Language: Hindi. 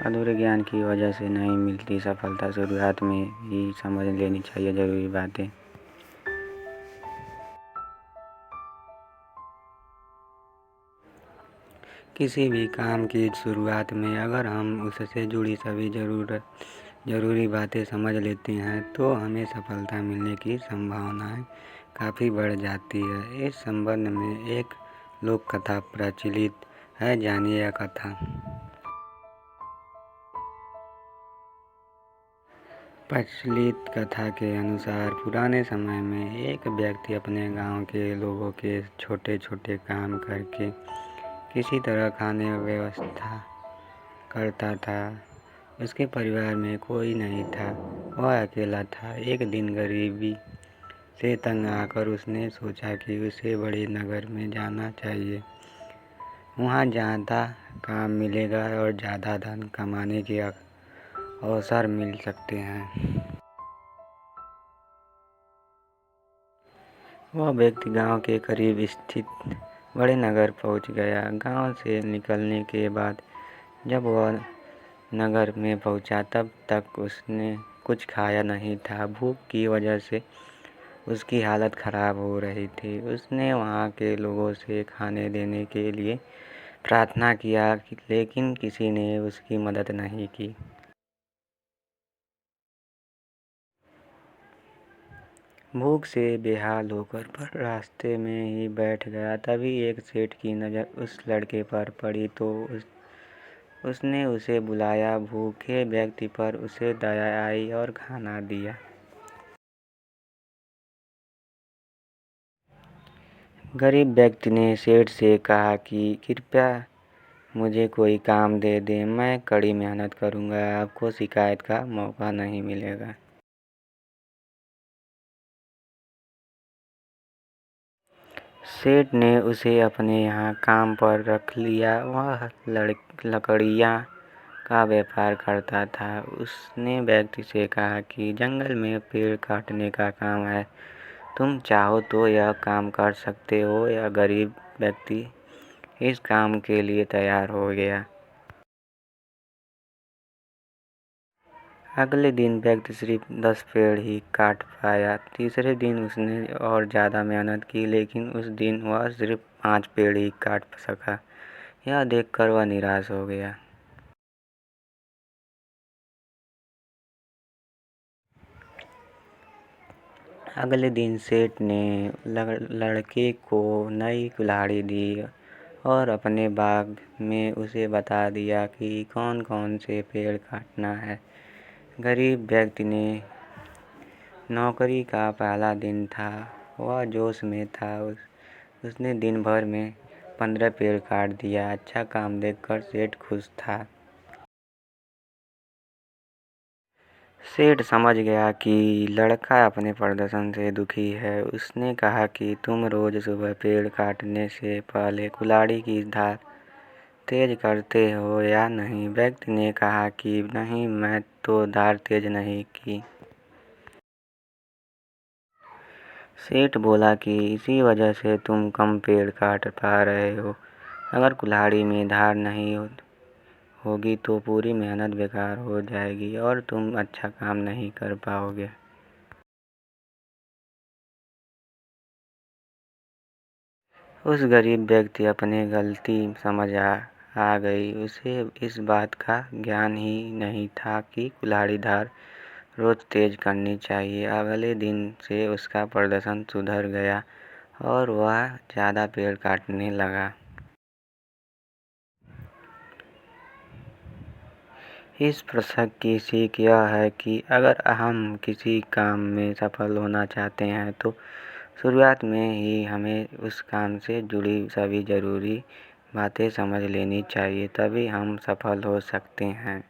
अधूरे ज्ञान की वजह से नहीं मिलती सफलता, शुरुआत में ही समझ लेनी चाहिए ज़रूरी बातें। किसी भी काम की शुरुआत में अगर हम उससे जुड़ी सभी ज़रूरी बातें समझ लेते हैं तो हमें सफलता मिलने की संभावनाएं काफ़ी बढ़ जाती है। इस संबंध में एक लोक कथा प्रचलित है, जानिए यह कथा। प्रचलित कथा के अनुसार पुराने समय में एक व्यक्ति अपने गांव के लोगों के छोटे छोटे काम करके किसी तरह खाने की व्यवस्था करता था। उसके परिवार में कोई नहीं था, वह अकेला था। एक दिन गरीबी से तंग आकर उसने सोचा कि उसे बड़े नगर में जाना चाहिए। वहाँ ज़्यादा काम मिलेगा और ज़्यादा धन कमाने के अवसर मिल सकते हैं। वह व्यक्ति गांव के करीब स्थित बड़े नगर पहुंच गया। गांव से निकलने के बाद जब वह नगर में पहुंचा तब तक उसने कुछ खाया नहीं था। भूख की वजह से उसकी हालत ख़राब हो रही थी। उसने वहां के लोगों से खाने देने के लिए प्रार्थना किया, लेकिन किसी ने उसकी मदद नहीं की। भूख से बेहाल होकर वह रास्ते में ही बैठ गया। तभी एक सेठ की नज़र उस लड़के पर पड़ी तो उसने उसे बुलाया। भूखे व्यक्ति पर उसे दया आई और खाना दिया। गरीब व्यक्ति ने सेठ से कहा कि कृपया मुझे कोई काम दे दें, मैं कड़ी मेहनत करूंगा, आपको शिकायत का मौका नहीं मिलेगा। सेठ ने उसे अपने यहाँ काम पर रख लिया। वह लकड़ियाँ का व्यापार करता था। उसने व्यक्ति से कहा कि जंगल में पेड़ काटने का काम है, तुम चाहो तो यह काम कर सकते हो। यह गरीब व्यक्ति इस काम के लिए तैयार हो गया। अगले दिन व्यक्ति सिर्फ 10 पेड़ ही काट पाया। तीसरे दिन उसने और ज़्यादा मेहनत की, लेकिन उस दिन वह सिर्फ 5 पेड़ ही काट सका। यह देखकर वह निराश हो गया। अगले दिन सेठ ने लड़के को नई कुल्हाड़ी दी और अपने बाग में उसे बता दिया कि कौन कौन से पेड़ काटना है। गरीब व्यक्ति ने नौकरी का पहला दिन था, वह जोश में था। उसने दिन भर में 15 पेड़ काट दिया। अच्छा काम देखकर सेठ खुश था। सेठ समझ गया कि लड़का अपने प्रदर्शन से दुखी है। उसने कहा कि तुम रोज सुबह पेड़ काटने से पहले कुल्हाड़ी की धार तेज करते हो या नहीं? व्यक्ति ने कहा कि नहीं, मैं तो धार तेज नहीं की। सेठ बोला कि इसी वजह से तुम कम पेड़ काट पा रहे हो। अगर कुल्हाड़ी में धार नहीं होगी तो पूरी मेहनत बेकार हो जाएगी और तुम अच्छा काम नहीं कर पाओगे। उस गरीब व्यक्ति अपनी गलती समझ आ गई। उसे इस बात का ज्ञान ही नहीं था कि कुल्हाड़ी धार रोज तेज करनी चाहिए। अगले दिन से उसका प्रदर्शन सुधर गया और वह ज़्यादा पेड़ काटने लगा। इस प्रसंग की सीख यह है कि अगर हम किसी काम में सफल होना चाहते हैं तो शुरुआत में ही हमें उस काम से जुड़ी सभी ज़रूरी बातें समझ लेनी चाहिए, तभी हम सफल हो सकते हैं।